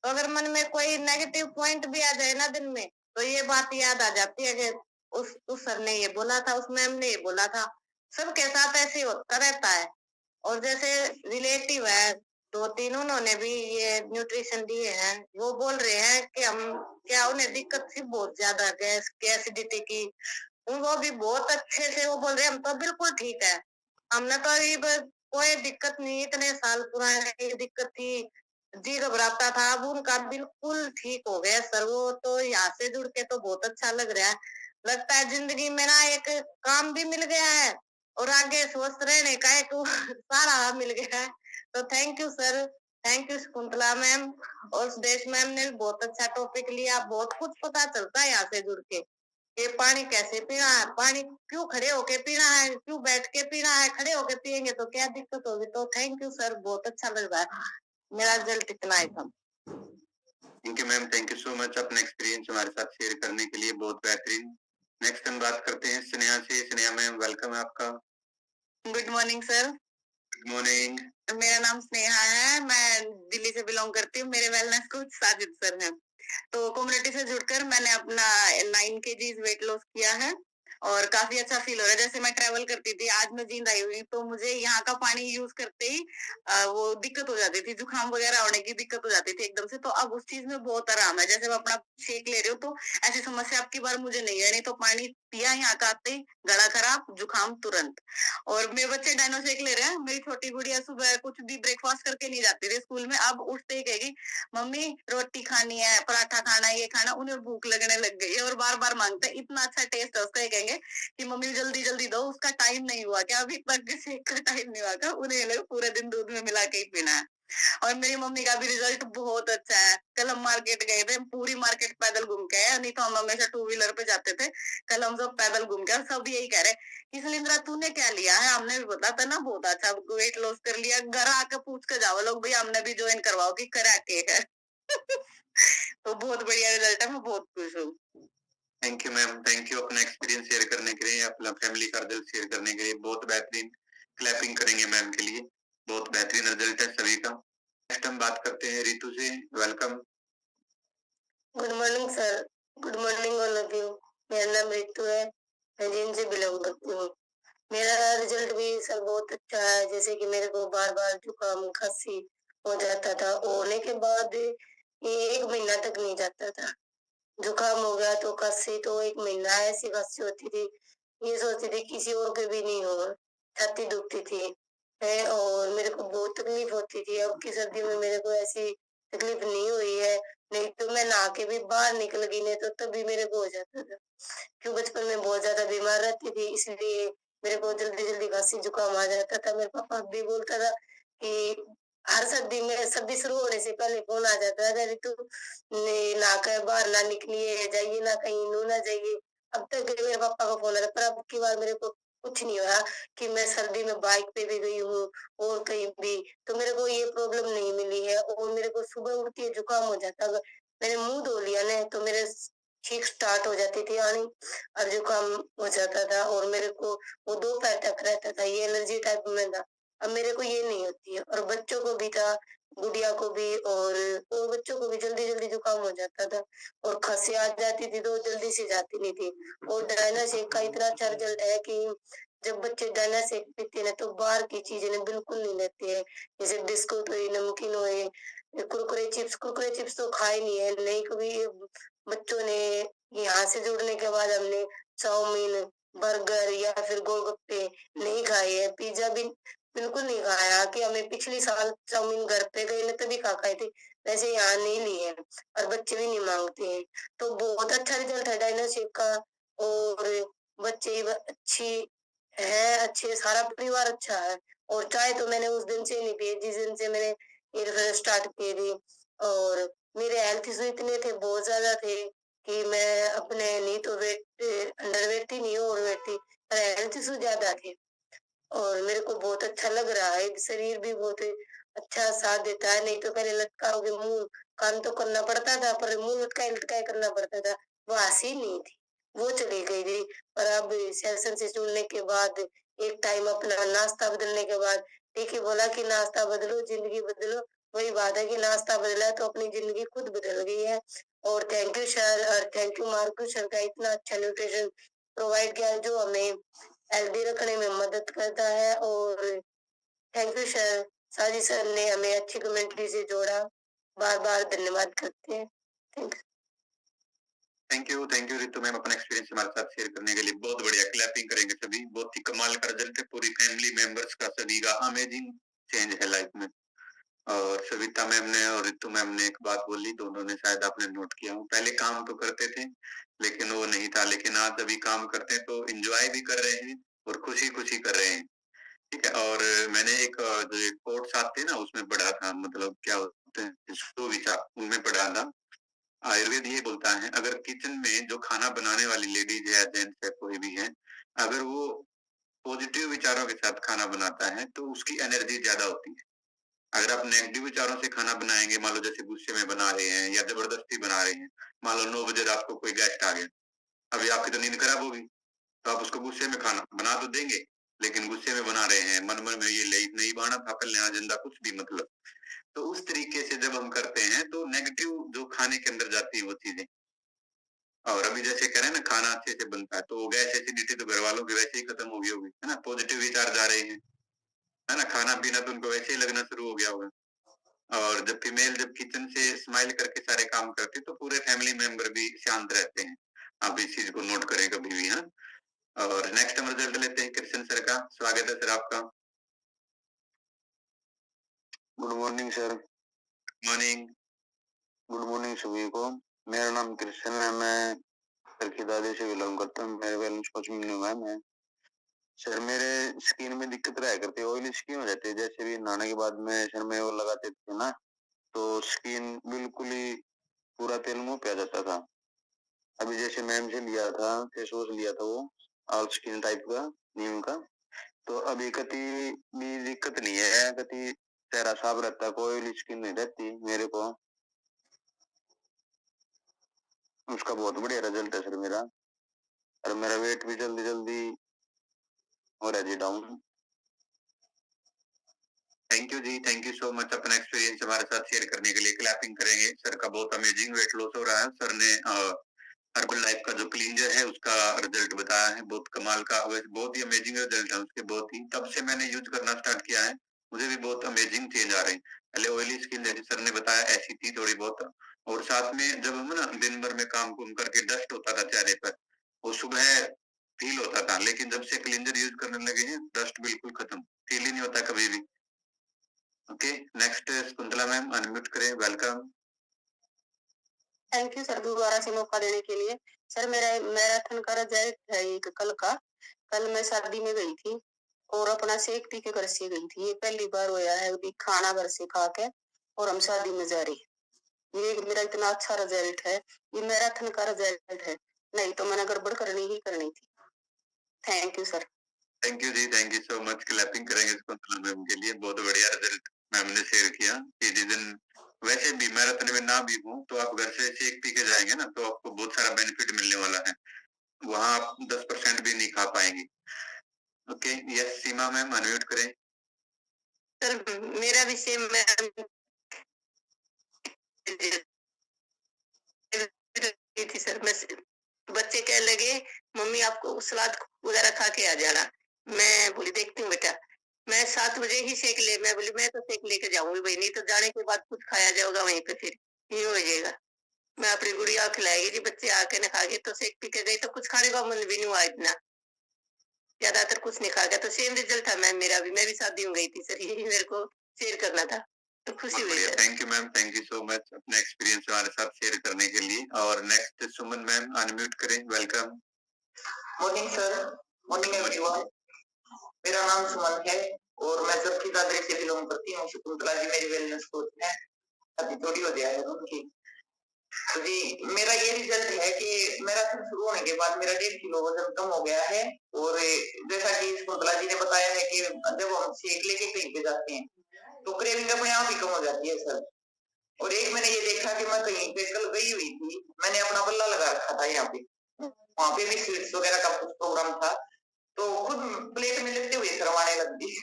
तो अगर मन में कोई नेगेटिव पॉइंट भी आ जाए ना दिन में, तो ये बात याद आ जाती है कि उस सर ने ये बोला था, उस मैम ने ये बोला था। सबके साथ ऐसे ही होता रहता है। और जैसे रिलेटिव है, 2-3 उन्होंने भी ये न्यूट्रिशन दिए हैं, वो बोल रहे हैं कि हम क्या उन्हें दिक्कत थी बहुत ज्यादा गैस की, एसिडिटी की। वो भी बहुत अच्छे से वो बोल रहे हैं हम तो बिल्कुल ठीक है। हमने तो अभी कोई दिक्कत नहीं, इतने साल पुराने ये दिक्कत थी, जी घबराता था, अब उनका बिल्कुल ठीक हो गया सर। वो तो यहाँ से जुड़ के तो बहुत अच्छा लग रहा है। लगता है जिंदगी में ना एक काम भी मिल गया है और आगे स्वस्थ रहने का एक सहारा मिल गया है। तो thank you sir, thank you Shakuntala ma'am और सुदेश मैम ने भी बहुत अच्छा टॉपिक लिया। बहुत कुछ पता चलता है यहाँ से जुड़ के। ये पानी कैसे पीना है, पानी क्यों खड़े होके पीना है, क्यों बैठ के पीना है, खड़े होके पियेंगे तो क्या दिक्कत होगी। तो थैंक यू सर, बहुत अच्छा लग रहा है। मेरा रिजल्ट इतना ही था। Thank you ma'am, thank you so much अपना एक्सपीरियंस हमारे साथ शेयर करने के लिए, बहुत बेहतरीन। नेक्स्ट हम बात करते हैं स्नेहा से। स्नेहा मैम, वेलकम है आपका। Good morning sir. Good morning. मेरा नाम स्नेहा है, मैं दिल्ली से बिलोंग करती हूँ। मेरे वेलनेस कोच साजिद सर हैं। तो कम्युनिटी से जुड़कर मैंने अपना 9 केजीज वेट लॉस किया है और काफी अच्छा फील हो रहा है। जैसे मैं ट्रैवल करती थी, आज मैं जींद आई हुई, तो मुझे यहाँ का पानी यूज करते ही वो दिक्कत हो जाती थी, जुकाम वगैरह होने की दिक्कत हो जाती थी एकदम से। तो अब उस चीज में बहुत आराम है। जैसे मैं अपना शेक ले रही हूँ तो ऐसी समस्या अब की बार मुझे नहीं है। नहीं तो पानी पिया यहाँ का आते ही गला खराब, जुकाम तुरंत। और मेरे बच्चे डायनो शेक ले रहे हैं। मेरी छोटी गुड़िया सुबह कुछ भी ब्रेकफास्ट करके नहीं जाती थी स्कूल में, अब उठते ही कहेगी मम्मी रोटी खानी है, पराठा खाना है, ये खाना। उन्हें भूख लगने लग गई है और बार बार मांगते हैं। इतना अच्छा टेस्ट है उसका, ये कहेंगे कि मम्मी जल्दी जल्दी दो, उसका टाइम नहीं हुआ क्या, अभी तक शेक का टाइम नहीं हुआ क्या। उन्हें लगे पूरे दिन दूध में मिला के ही पीना है। और मेरी मम्मी का भी रिजल्ट बहुत अच्छा है। कल हम मार्केट गए थे, पूरी मार्केट पैदल घूम के आए, नहीं तो हम हमेशा 2 व्हीलर पे जाते थे। कल हम सब पैदल घूम के, और सब यही कह रहे कि सलिंद्रा तूने क्या लिया है, हमने भी बताया था ना बहुत अच्छा वेट लॉस कर लिया। घर आके पूछ के जाओ लोग, भाई हमने भी ज्वाइन करवाओ कि करा के है। तो बहुत बढ़िया रिजल्ट है, मैं बहुत खुश हूँ। Thank you ma'am, thank you अपना एक्सपीरियंस शेयर करने के लिए, अपना फैमिली का रिजल्ट शेयर करने के लिए। बहुत बेहतरीन, क्लैपिंग करेंगे मैम के लिए, बहुत बेहतरीन रिजल्ट है सभी का। नेक्स्ट हम बात करते हैं रितु से। Welcome. Good morning sir, good morning all of you. मेरा नाम रितु है, मैं जींद से बिलोंग करती हूँ। मेरा रिजल्ट भी सर बहुत अच्छा है। जैसे कि मेरे को बार बार जुकाम खांसी हो जाता था, होने के बाद ये 1 महीना तक नहीं जाता था। जुकाम हो गया तो खांसी तो 1 महीना ऐसी खांसी होती थी, ये सोचती थी किसी और के भी नहीं हो। छाती दुखती थी है और मेरे को बहुत तकलीफ होती थी। अब की सर्दी में मेरे को ऐसी तकलीफ नहीं हुई है। नहीं तो मैं नहा के भी बाहर निकल गई, नहीं तो तभी मेरे को हो जाता था। क्यों बचपन में बहुत ज्यादा बीमार रहती थी, इसलिए मेरे को जल्दी जल्दी खांसी जुकाम आ जाता था। मेरे पापा भी बोलता था कि हर सर्दी में, सर्दी शुरू होने से पहले फोन आ जाता था, ऋतु ना कर बाहर ना निकलिए, जाइए ना कहीं, नू ना जाइए। अब तक मेरे पापा का फोन आता, पर अब की बार मेरे को कुछ नहीं हुआ कि मैं सर्दी में बाइक पे भी गई हूँ और कहीं भी, तो मेरे को ये प्रॉब्लम नहीं मिली है। और मेरे को सुबह उठती है जुकाम हो जाता, अगर मैंने मुंह धो लिया ना तो मेरे छींक स्टार्ट हो जाती थी आनी और जुकाम हो जाता था। और मेरे को वो दोपहर तक रहता था, ये एलर्जी टाइप में था। अब मेरे को ये नहीं होती है। और बच्चों को भी था, गुड़िया को भी और बच्चों को भी जल्दी जल्दी जुकाम हो जाता था और खांसी आ जाती थी तो जल्दी से जाती नहीं थी। और डायना शेक का इतना अच्छा रिजल्ट है कि जब बच्चे डायना शेक पीते हैं तो बाहर की चीजें बिल्कुल नहीं लेते हैं। जैसे बिस्कुट हुई, नमकीन हुए, कुरकुरे चिप्स तो खाए नहीं है। नहीं कभी बच्चों ने, यहाँ से जुड़ने के बाद हमने चाउमीन, बर्गर या फिर गोलगप्पे नहीं खाए है। पिज्जा भी बिल्कुल नहीं खाया कि हमें पिछली साल चाउमीन घर पे गए ना तभी खा खाए थे, वैसे यहाँ नहीं लिए हैं और बच्चे भी नहीं मांगते हैं। तो बहुत अच्छा रिजल्ट है डायनाशेक का। और बच्चे अच्छी है, अच्छे, सारा परिवार अच्छा है। और चाय तो मैंने उस दिन से नहीं पी जिस दिन से मैंने ये स्टार्ट की थी। और मेरे हेल्थ इशू इतने थे, बहुत ज्यादा थे कि मैं अपने, नहीं तो वेट अंडर वेट थी, नहीं ओवर वेट थी, पर हेल्थ इशू ज्यादा थे। और मेरे को बहुत अच्छा लग रहा है, शरीर भी बहुत अच्छा साथ देता है। नहीं तो पहले लटका के मुंह, काम तो करना पड़ता था पर मुंह लटकाए लटकाए करना पड़ता था, वो हंसी नहीं थी, वो चली गई थी। पर अब सेशन से जुड़ने के बाद एक टाइम अपना नाश्ता बदलने के बाद ठीक है बोला कि नाश्ता बदलो जिंदगी बदलो। वही बात है कि नाश्ता बदला तो अपनी जिंदगी खुद बदल गई है। और थैंक यू सर और थैंक यू मार्कू सर का इतना अच्छा न्यूट्रिशन प्रोवाइड किया जो हमें हेल्दी रखने में मदद करता है। और thank you sir, Sajid sir ने हमें अच्छी कमेंट्री से जोड़ा। बार बार धन्यवाद करते हैं। थैंक यू रितु मैम अपना एक्सपीरियंस हमारे साथ शेयर करने के लिए। बहुत बढ़िया, क्लैपिंग करेंगे सभी। बहुत ही कमाल का रिजल्ट है, पूरी फैमिली मेंबर्स का, सभी का अमेजिंग चेंज है लाइफ में। और सविता मैम ने और रितु मैम ने एक बात बोली, दोनों ने शायद आपने नोट किया हो, पहले काम तो करते थे लेकिन वो नहीं था, लेकिन आज अभी काम करते हैं तो एंजॉय भी कर रहे हैं और खुशी खुशी कर रहे हैं। ठीक है। और मैंने एक जो कोट्स आते हैं ना उसमें पढ़ा था, मतलब क्या होते हैं सुविचार, उनमें पढ़ा था। आयुर्वेद ये बोलता है अगर किचन में जो खाना बनाने वाली लेडीज है, जेंट्स है, कोई भी है, अगर वो पॉजिटिव विचारों के साथ खाना बनाता है तो उसकी एनर्जी ज्यादा होती है। अगर आप नेगेटिव विचारों से खाना बनाएंगे, मान लो जैसे गुस्से में बना रहे हैं या जबरदस्ती बना रहे हैं, मान लो 9 बजे रात को कोई गेस्ट आ गया, अभी आपकी तो नींद खराब होगी, तो आप उसको गुस्से में खाना बना तो देंगे, लेकिन गुस्से में बना रहे हैं, मन मन में ये ले नहीं बाना था पहले जिंदा कुछ भी, मतलब। तो उस तरीके से जब हम करते हैं तो नेगेटिव जो खाने के अंदर जाती है वो चीजें। और अभी जैसे कह रहे हैं ना खाना अच्छे से बनता है, तो गैस एसिडिटी तो घर वालों की वैसे ही खत्म हो गई होगी, है ना, पॉजिटिव विचार जा रहे हैं, है ना, खाना पीना तो उनको वैसे ही लगना शुरू हो गया होगा। और जब फीमेल जब किचन से स्माइल करके सारे काम करती तो पूरे फैमिली मेंबर भी शांत रहते हैं। आप इस चीज को नोट करें कभी भी। हाँ। और नेक्स्ट हम रिजल्ट लेते हैं कृष्ण सर का। स्वागत है सर आपका। Good morning sir. Morning. Good morning सभी को। मेरा नाम कृष्ण है, मैं सर की दादी से बिलोंग करता हूँ। मेरे वेलनेस कोच मैम है। सर मेरे स्किन में दिक्कत रहा करती है, ऑयली स्किन हो जाती है। जैसे भी नहाने के बाद में सर में वो लगाते थे ना, तो स्किन बिल्कुल ही पूरा तेल मुंह पे आ जाता था। अभी जैसे मैम से लिया था, फेस वॉश लिया था, वो ऑल स्किन टाइप का, नीम का, तो अभी कति भी दिक्कत नहीं है, कति चेहरा साफ रहता है, कोई ऑयली स्किन नहीं रहती मेरे को। उसका बहुत बढ़िया रिजल्ट है सर मेरा। और मेरा वेट भी जल्दी जल्दी हो रहा है जी डाउन। थैंक यू जी, थैंक यू सो मच अपना एक्सपीरियंस हमारे साथ शेयर करने के लिए। क्लैपिंग करेंगे। सर का बहुत अमेजिंग वेट लॉस हो रहा है। सर ने हर्बल लाइफ का जो क्लींजर है उसका रिजल्ट बताया है, बहुत कमाल का, बहुत ही अमेजिंग रिजल्ट है उसके। बहुत ही तब से मैंने यूज करना स्टार्ट किया है, मुझे भी बहुत अमेजिंग चेंज आ रहे हैं। पहले ऑयली स्किन जैसे सर ने बताया ऐसी थी थोड़ी बहुत, और साथ में जब हम ना दिन भर में काम कुम करके डस्ट होता था चेहरे पर, वो सुबह फील होता था, लेकिन जब से क्लींजर यूज करने लगे हैं डस्ट बिल्कुल खत्म, फील ही नहीं होता कभी भी। Okay, next Kuntala ma'am, unmute करें, वेलकम। थैंक यू सर दोबारा से मौका देने के लिए। सर मेरा मैराथन का रिजल्ट है एक कल का। कल मैं शादी में गई थी और अपना शेक पी के घर से गई थी। ये पहली बार हुआ है अभी खाना घर से खा के और हम शादी में जा रही। ये मेरा इतना अच्छा रिजल्ट है, ये मैराथन का रिजल्ट है, नहीं तो मैंने गड़बड़ करनी ही करनी थी। Thank you sir. Thank you जी, thank you so much. Clapping करेंगे कुंतला मैम के लिए, बहुत बढ़िया रिजल्ट मैम ने शेयर किया। कि जिस दिन वैसे भी मैराथन में ना भी हो तो आप घर से शेक पी के जाएंगे ना तो आपको बहुत सारा बेनिफिट मिलने वाला है, वहां आप 10% भी नहीं खा पाएंगे। ओके, यस सीमा मैम, अनम्यूट करें। सर मेरा भी सेम थी सर। मैं बच्चे कहने लगे मम्मी आपको सलाद वगैरह खा के आ जाना। मैं बोली देखती हूँ बेटा। मैं 7 बजे ही सेक ले, मैं बोली मैं तो सेक लेके जाऊंगी भाई, नहीं तो जाने के बाद कुछ खाया जाएगा वहीं पे, फिर ये हो जाएगा। मैं अपनी गुड़िया खिलाएगी जी, बच्चे आके न खा गए तो सेक पी के गए तो कुछ खाने का मन भी नहीं हुआ इतना, ज्यादातर कुछ नहीं खा गया। तो सेम रिजल्ट था मैम मेरा भी, मैं भी शादी में गई थी सर, यही मेरे को शेयर करना था तो खुशी हुई sir. Thank you ma'am, thank you so much अपना एक्सपीरियंस हमारे साथ शेयर करने के लिए। और नेक्स्ट सुमन मैम, अनम्यूट करें, welcome. Morning sir. Morning everyone. मेरा नाम सुमन है और मैं सबकी दादरी से बिलोंग करती हूँ। शकुंतला जी मेरी वेलनेस कोच है, अभी थोड़ी हो गया है उनकी। तो जी मेरा ये रिजल्ट है कि मेरा शुरू होने के बाद मेरा 1.5 किलो वजन कम हो गया है। और जैसा कि शकुंतला जी ने बताया है कि जब हम शेक लेके कहीं पे जाते हैं तो क्रेविंग अपने आप ही कम हो जाती है सर। और एक मैंने ये देखा कि मैं कहीं पे कल गई हुई थी, मैंने अपना बल्ला लगा रखा था यहाँ पे, वहां पे भी स्वीट्स वगैरह का कुछ प्रोग्राम था। तो खुद प्लेट में लेते हुए शर्माने लग गई।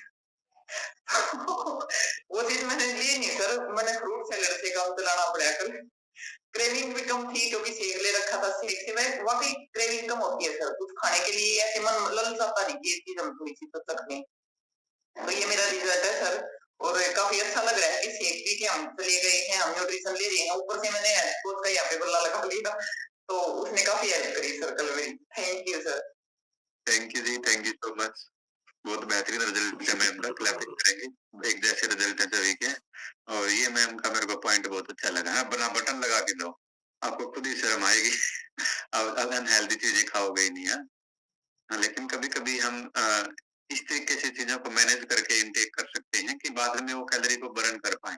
वो चीज मैंने ली नहीं सर, मैंने फ्रूट सैलेड से काम चलाना पड़ा कल। क्रेविंग भी कम थी क्योंकि सेक ले रखा था, सेक से मैं वाकई क्रेविंग कम होती है सर, कुछ खाने के लिए ऐसे मन ललचाता नहीं कि ये चीज हम थोड़ी सी तो सकते। तो ये मेरा रिजल्ट है सर, और काफी अच्छा लग रहा है कि सेक पी के हम चले गए हैं, हम न्यूट्रिशन ले रहे हैं, ऊपर से मैंने स्पोर्ट का यहाँ पे बल्ला लगा लिया, तो उसने काफी हेल्प करी सर कल मेरी। Thank you sir. Thank you जी, थैंक यू सो मच। बहुत बेहतरीन रिजल्ट है मैम का, क्लैपिंग करेंगे। एक जैसे रिजल्ट है सभी के। और ये मैम का मेरे को पॉइंट बहुत अच्छा लगा है, बना बटन लगा के दो, आपको खुद ही शर्म आएगी। अब अनहेल्दी चीजें खाओगे ही नहीं है। हाँ, लेकिन कभी कभी हम इस तरीके से चीजों को मैनेज करके इनटेक कर सकते हैं कि बाद में वो कैलोरी को बर्न कर पाए,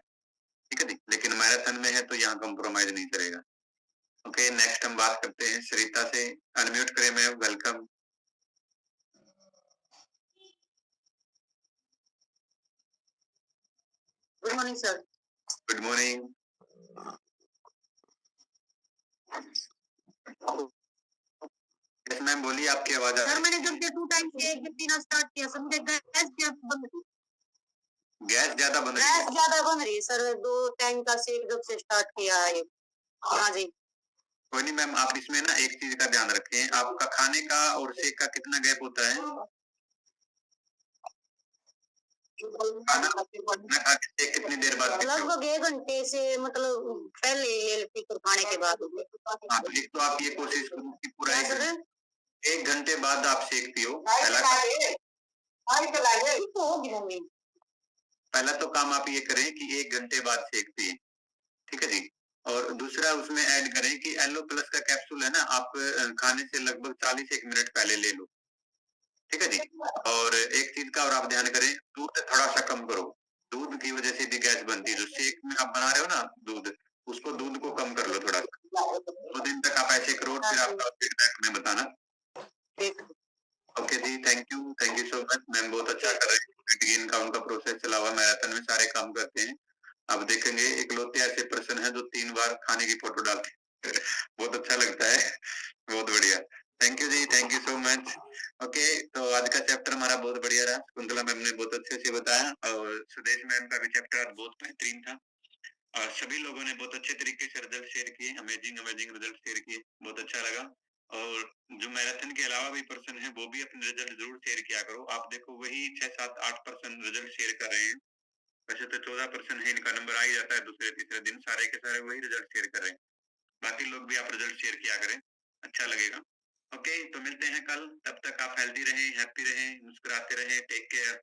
ठीक है जी। लेकिन मैराथन में है तो यहाँ कॉम्प्रोमाइज नहीं करेगा। ओके, नेक्स्ट हम बात करते हैं सरिता से। अनम्यूट करें ma'am, welcome. Good morning sir. Good morning. Yes ma'am, बोलिए, आपकी आवाज आ रही है। सर मैंने जब से 2 टाइम से एक पीना स्टार्ट किया सर, मुझे गैस बंद रही। गैस ज्यादा बन रही गैस है? ज्यादा बन रही है सर, 2 टाइम का शेक जब से स्टार्ट किया है। हाँ जी। कोई नहीं मैम, आप इसमें ना एक चीज का ध्यान रखें, आपका खाने का और शेक का कितना गैप होता है? खाना खा के शेक कितनी देर बाद पीते हो? लगभग 1 घंटे से, मतलब पहले ले लेती फिर खाने के बाद। हाँ, तो एक तो आप ये कोशिश करो कि पूरा सर 1 घंटे बाद आप शेक पियो। पहला तो काम आप ये करें कि 1 घंटे बाद शेक पिए, ठीक है जी। और दूसरा उसमें ऐड करें कि एलो प्लस का कैप्सूल है ना, आप खाने से लगभग 40 मिनट पहले ले लो, ठीक है जी। और एक चीज का और आप ध्यान करें, दूध थोड़ा सा कम करो। दूध की वजह से भी गैस बनती है। जो शेक में आप बना रहे हो ना दूध, उसको दूध को कम कर लो थोड़ा सा। 2 दिन तक आप ऐसे करो, फिर आपका फीडबैक हमें बताना। ओके जी, thank you so much. Ma'am बहुत अच्छा कर रहे हैं, वेट गेन का उनका प्रोसेस चला हुआ, मैराथन में सारे काम करते हैं। आप देखेंगे इकलौते ऐसे पर्सन है जो 3 बार खाने की फोटो डालते हैं। बहुत अच्छा लगता है, बहुत बढ़िया। थैंक यू जी, thank you so much. Okay, तो आज का चैप्टर हमारा बहुत बढ़िया रहा, कुंतला मैम ने बहुत अच्छे से बताया, और सुदेश मैम का भी चैप्टर आज बहुत बेहतरीन था, और सभी लोगों ने बहुत अच्छे तरीके से रिजल्ट शेयर किए, अमेजिंग रिजल्ट शेयर किए, बहुत अच्छा लगा। और जो मैराथन के अलावा भी पर्सन है वो भी अपने रिजल्ट जरूर शेयर किया करो। आप देखो वही 6-7-8% रिजल्ट शेयर कर रहे हैं, वैसे तो 14% है, इनका नंबर आ ही जाता है दूसरे तीसरे दिन, सारे के सारे वही रिजल्ट शेयर कर रहे हैं। बाकी लोग भी आप रिजल्ट शेयर किया करें, अच्छा लगेगा। ओके, तो मिलते हैं कल, तब तक आप हेल्दी रहें, हैप्पी रहें, मुस्कुराते रहें, टेक केयर।